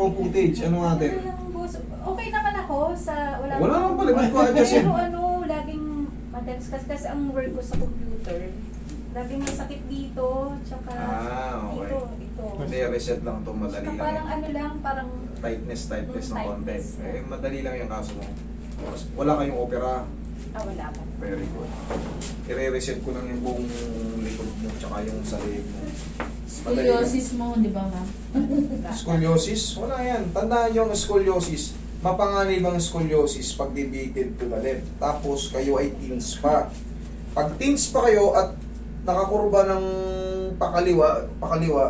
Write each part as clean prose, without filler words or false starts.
mo footage. Ano natin? Ano lang, boss? Okay naman ako sa... Wala naman pala, ba't ko adjust Pero yun? ano, laging madalas kasi ang work ko sa computer. Laging may sakit dito, tsaka Okay. ito. Hindi, reset lang to, madali Tsaka lang. parang ano lang, parang... Tightness ng konti. Tightness. Madali lang yung kaso mo. Wala kayong opera. wala pa. Very good. I-reset ko lang yung buong likod mo, tsaka yung sa leeg mo. Madali lang. Scoliosis mo, di ba ma'am? Scoliosis? Wala yan. Tandaan nyo ang scoliosis. Mapanganib ang scoliosis pag deviated to the left. Tapos kayo ay teens pa. Pag teens pa kayo at nakakurba ng pakaliwa,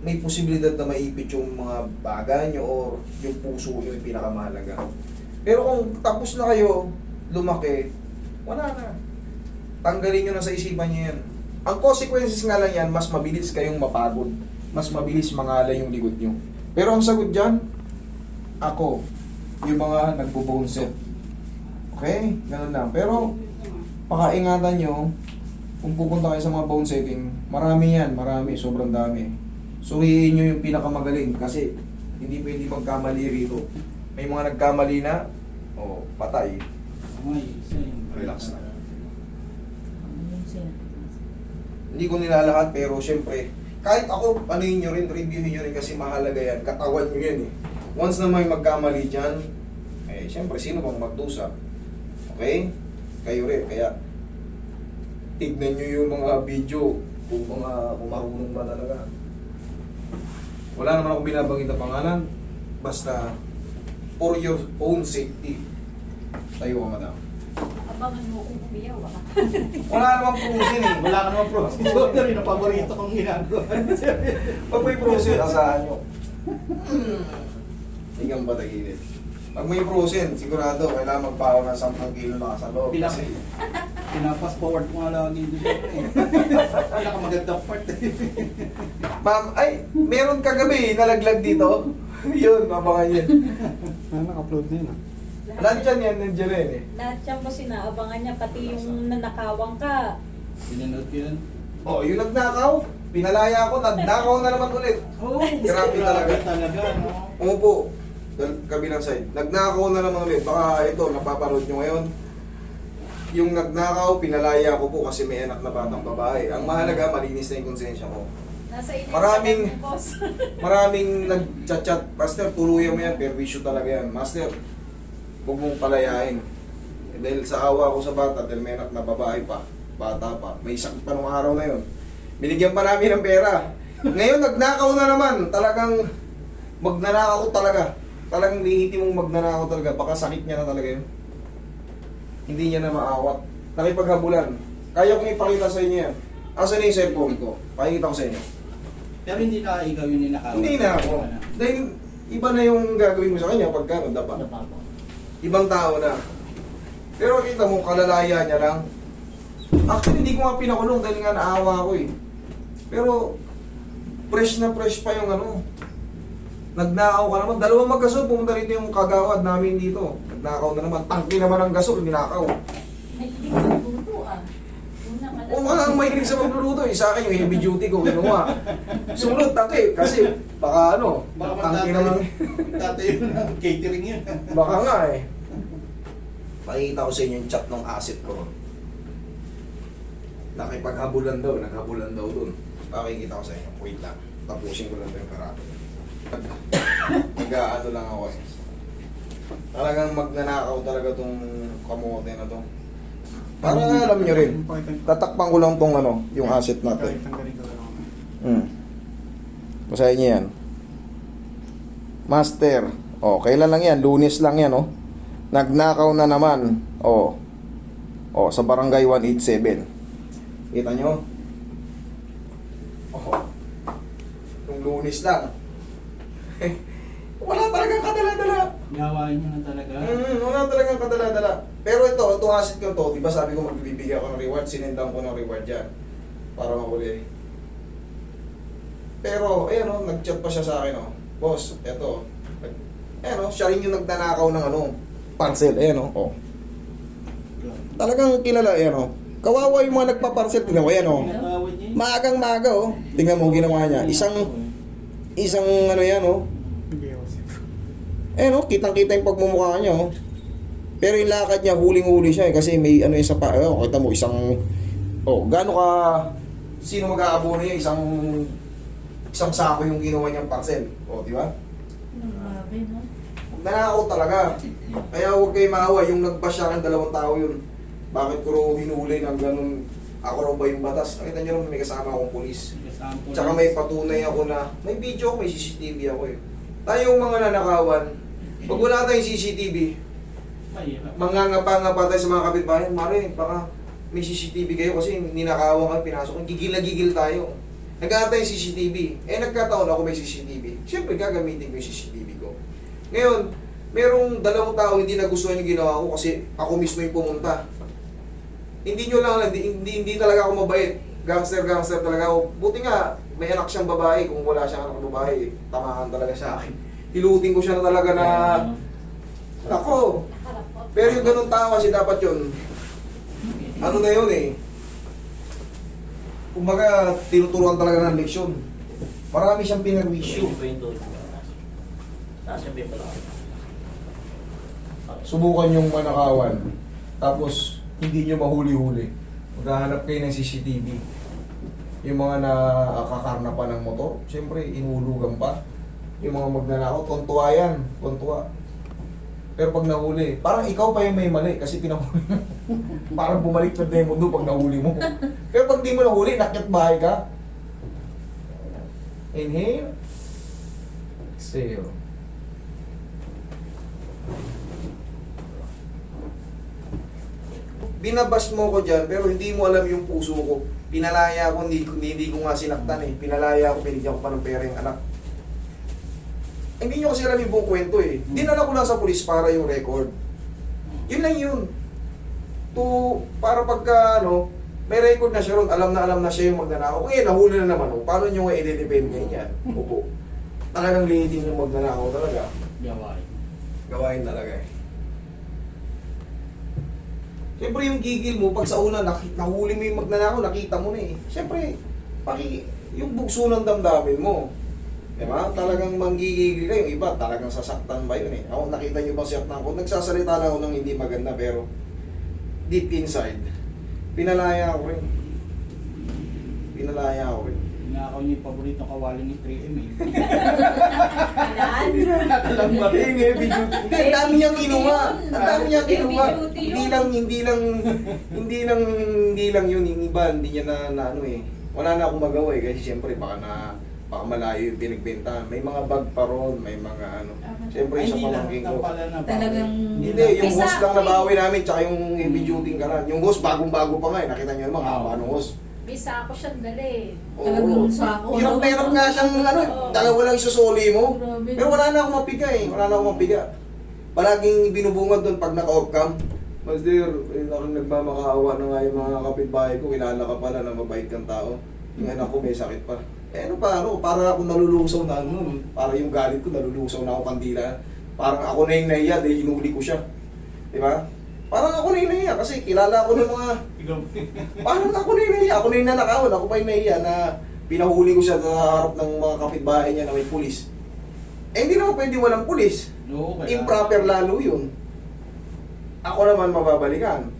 may posibilidad na maipit yung mga baga nyo or yung puso nyo yung pinakamahalaga. Pero kung tapos na kayo, lumaki, wala na. Tanggalin nyo na sa isipan nyo yan. Ang consequences nga lang yan, mas mabilis kayong mapagod. Mas mabilis mangalay yung likod nyo. Pero ang sagot dyan, ako, yung mga nagbo-bone set. Okay? Ganun lang. Pero, pakaingatan nyo, kung pupunta kayo sa mga bone setting, marami yan, marami, sobrang dami. Suriin nyo yung pinakamagaling kasi hindi pwede magkamali rito. May mga nagkamali na, patay. Relax na. Hindi ko nilalahat pero syempre, kahit ako, anuhin nyo rin, reviewin nyo rin kasi mahalaga yan. Katawan nyo yan eh. Once na may magkamali dyan, syempre, sino bang magdusa? Okay? Kayo rin. Kaya, tignan nyo yung mga video kung marunong ba talaga. Wala naman akong binabanggit na pangalan. Basta, for your own safety, tayo ka, madam. Abangan mo kung umiyaw ah. Wala namang prusin eh. Wala ka naman process. Ito rin ang paborito kong ginagawa. Pag may prusin, asahan nyo. Higang ba tagilid? Pag may prusin, sigurado, kailangan magpawa ng 10 kilo na sa loob. Pinapas forward ko nga lagi dito. Pinakamagandang part eh. Ma'am, ay, meron kagabi, nalaglag dito. Yun, mabangan yun. Naka-upload na yun ah. Nandyan yan, nandiyan rin eh. Lahat yan mo sinaabangan niya, pati yung nanakawang ka. Pinanood ko yun. Oh, yung nagnakaw, pinalaya ko, nagnakaw na naman ulit. Oh, Grabe talaga. talaga, no? Umupo, kabilang side. Nagnakaw na naman ulit. Baka ito, napaparod nyo ngayon. Yung nagnakaw, pinalaya ko po kasi may anak na batang babae. Ang mahalaga, malinis na yung konsensya ko. Nasa inyo Maraming- yung boss. Maraming nag-chat-chat. Master, turuyan mo yan. Perwisyo talaga yan. Master, huwag mong palayain. Dahil sa awa ko sa bata, dahil may anak na babae pa, bata pa, may sakit pa nung araw na yun. Binigyan pa namin ng pera. Ngayon, nagnakaw na naman. Talagang magnanakaw talaga. Talagang lihiti mong magnanakaw talaga. Baka sakit niya na talaga yun. Hindi niya na maawat. Nakipaghabulan. Kaya kong ipakita sa inyo yan. Asan na yung cellphone ko? Pakikita ko sa inyo. Pero hindi na ikaw yung ninakaw. Hindi na ako. Dahil iba na yung gagawin mo sa kanya pagka dapa. Ibang tao na. Pero kita mo, kalalaya niya lang. Actually, hindi ko nga pinakulong dahil nga naawa ako eh. Pero, fresh na fresh pa yung ano. Nagnakaw ka naman. Dalawang magkasol, pumunta rito yung kagawad namin dito. Nagnakaw na naman. Tangki naman ang gasol, ninakaw. May hindi ko nagluto ah. Una ka O mga ang mahilig sa magluluto eh. Sa akin yung heavy duty ko, kinuha. Sumunod, tangki. Kasi, baka ano, Baka tangki naman. Tatay yun ang catering yun. Baka nga eh. Pakikita ko sa inyo yung chat ng asset ko. Nakipaghabulan daw, naghabulan daw dun. Pakikita ko sa inyo. Wait lang. Tapusin ko lang ito yung karate. Nag-aano lang ako eh. Talagang magnanakaw talaga tong kamote na to. Para alam nyo rin. Tatakpan ko lang tong ano, yung asset natin. Basahin niyo yan. Master. Kailan lang yan? Lunes lang yan, oh. Nagnakaw na naman. Sa barangay 187. Kita nyo? Yung Lunes lang. Wala talagang kadala-dala. Gawain mo na talaga. Wala talagang kadala-dala. Pero itong asset ko to, diba sabi ko magbibigay ako ng reward, sinendan ko ng reward dyan. Para mahuli. Pero, ayan o, nag-chat pa siya sa akin o. Boss, eto. Ayan o, siya rin yung nagdanakaw ng ano, parcel. Ayan o. Talagang kilala, ayan o. Kawawa yung mga nagpa-parcel. Tingnan mo, ayan o. Pinatawad niya yun. Maagang maaga o. Tingnan mo, ginawa niya. Isang ano yan o. Ayun oh, kitang-kita yung pagmumukha niya oh. Pero yung lakad niya, huling-huli siya eh, kasi may ano yung sa pa, oh, kita mo isang, oh, gaano ka, sino mag-aabono niya, isang sako yung ginawa niyang parcel, oh, di ba? Grabe, no? Nanakaw talaga. Kaya huwag kayo maawa, yung nagbash sa akin, 2 tao yun. Bakit ko raw hinuli ng ganun, ako raw ba yung batas? Nakita niyo naman may kasama akong pulis. Tsaka may patunay ako na, may video ako, may CCTV ako eh. Tayong mga nanakawan, pag wala tayong CCTV, mangangapa-ngapa tayo sa mga kapitbahay, Mare, baka may CCTV kayo kasi ninakawan kayo, pinasok, gigil na gigil tayo. Nag-aantay yung CCTV. Eh, nagkataon ako may CCTV. Siyempre, gagamitin ko yung CCTV ko. Ngayon, merong 2 tao hindi nagustuhan yung ginawa ko kasi ako mismo yung pumunta. Hindi nyo lang, hindi talaga ako mabait. Gangster talaga ako. Buti nga, may anak siyang babae. Kung wala siyang anak na babae, tamahan talaga sa akin. Hilutin ko siya na talaga na, ako. Pero yung ganun tao kasi dapat yun, ano na yun eh. Kumbaga, tinuturuan talaga ng leksyon. Marami siyang pinag-issue. Subukan yung manakawan. Tapos, hindi nyo mahuli-huli. Maghahanap kayo ng CCTV. Yung mga nakakakarna pa ng motor, siyempre, inulugan pa. Yung mga magnanakaw, tontuwa yan. Tontuwa. Pero pag nahuli, parang ikaw pa yung may mali kasi pinahuli mo. Parang bumalik na yung mundo pag nahuli mo. Pero pag di mo nahuli, nakyat bahay ka. Inhale. Exhale. Binabas mo ko dyan, pero hindi mo alam yung puso ko. Pinalaya ko, hindi ko nga sinaktan eh. Pinalaya ko, binigyan ko pa ng pera yung anak. Hindi nyo kasi alam yung buong kwento eh. Dinala ko lang sa pulis para yung record. Yun lang yun. Para pagka ano, may record na siya ron, alam na siya yung magnanakaw. Ngayon, nahuli na naman. Paano nyo nga i-depend ngayon yan? Opo. Talagang liitin yung magnanakaw talaga. Gawain talaga eh. Siyempre yung gigil mo, pag sa una nahuli mo yung magnanakaw, nakita mo na eh. Siyempre, yung bugso ng damdamin mo. Diba? Talagang manggigigil kayo. Yung iba, talagang sasaktan ba yun eh. Ako, nakita nyo ba siyaktan ko? Nagsasalita na ako ng hindi maganda, pero deep inside, pinalaya ako rin. Pinalaya ako rin. Pinakaw niyo yung paborito kawali ni 3M eh. Alam. Ang dami niyang kinuha. Ang dami niyang kinuha. Hindi lang yun. Yung iba, hindi niya na ano eh. Wala na akong magawa eh. Kasi siyempre, baka malayo yung pinagbentahan. May mga bag pa ron, may mga ano. Siyempre, sa pamangking ko. Talagang... Hindi, yung host lang nabawi namin, tsaka yung heavy duty ka na. Yung host, bagong-bago pa nga eh. Nakita niyo naman, haba ng host. Bisa ako siyang dali. Oo. Hirap na hirap nga siyang ano, dalawa lang isusuli mo. Pero wala na akong mapiga eh. Wala na akong mapiga. Palaging binubungad doon pag naka-off cam. Master, nagmamakaawa na nga yung mga kapitbahay ko. Kilala ka pala na mabait kang tao. Yung anak ko may sakit pa. Eh ano pa, ano, para ako nalulusaw na nun. Para yung galit ko, nalulusaw na ako kandila. Parang ako na yung nahiya dahil hinuli ko siya. Diba? Parang ako na yung nahiya kasi kilala ko ng mga... Parang ako na yung nahiya. Ako na yung nanakawan. Ako pa yung nahiya na pinahuli ko siya sa harap ng mga kapitbahay niya na may pulis. Eh hindi naman pwede walang pulis. No, Improper lalo yun. Ako naman mababalikan.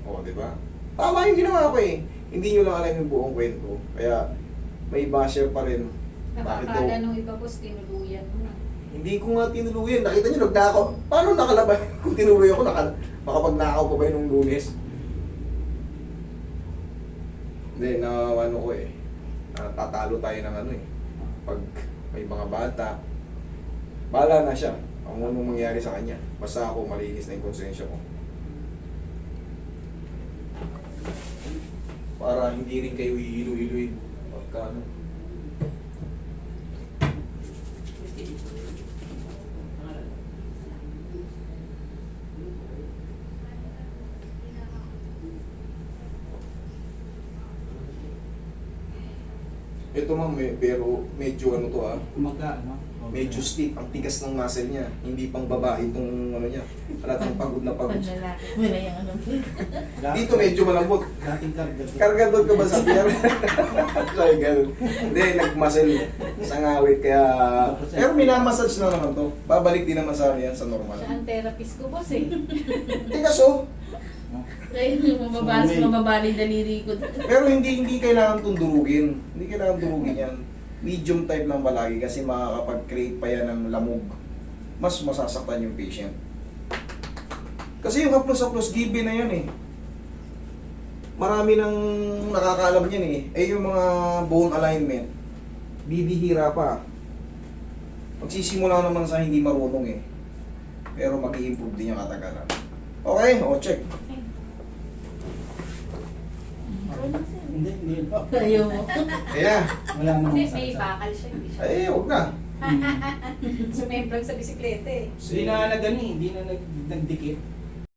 O, diba? Tama yung ginawa ko eh. Hindi nyo lang alam yung buong kwento. Kaya may basher pa rin. Bakit daw? Nakakala nung iba boss, tinuluyan mo na. Hindi ko nga tinuluyan. Nakita nyo, nagnakaw. Paano nakalabay? Kung tinuluyan ko, makapagnakaw pa ba yun nung Lunes? Hindi, ano ko eh. Tatalo tayo ng ano eh. Pag may mga bata, bahala na siya. Ang unong mangyari sa kanya. Basta ako, malinis na yung konsensya ko. Para hindi rin kayo ihilo-hiloin. Pagka ano. Ito Ito ma'am, pero medyo ano to Magkano? medyo stiff. Ang tigas ng muscle niya. Hindi pang babae itong ano niya. Halatang pagod na pagod. Panlalaki. Wala yung ano. Dito medyo malambot. Dating karga. Kargador ka ba sa pier? Sorry, ganun. Hindi, nag-muscle sa ngawit. Kaya... Pero minamassage na naman to. Babalik din naman sa yan sa normal. Siya ang therapist ko, boss eh. Tigas oh. Kaya mababali daliri ko. Pero hindi kailangan itong durugin. Hindi kailangan durugin yan. Medium type lang palagi kasi makakapag-create pa yan ng lamog. Mas masasaktan yung patient. Kasi yung haplos-haplos given na yan eh. Marami nang nakakaalam yan eh. Eh yung mga bone alignment, bibihira pa. Magsisimula naman sa hindi marunong eh. Pero mag-i-improve din yung katagalan. Okay, o check. Hindi. Ayaw mo. Kaya, Wala namang Kasi may sakit. bakal siya. Hindi siya. ay huwag na. Sumemplang sa bisikleta eh. Hindi na nagdikit.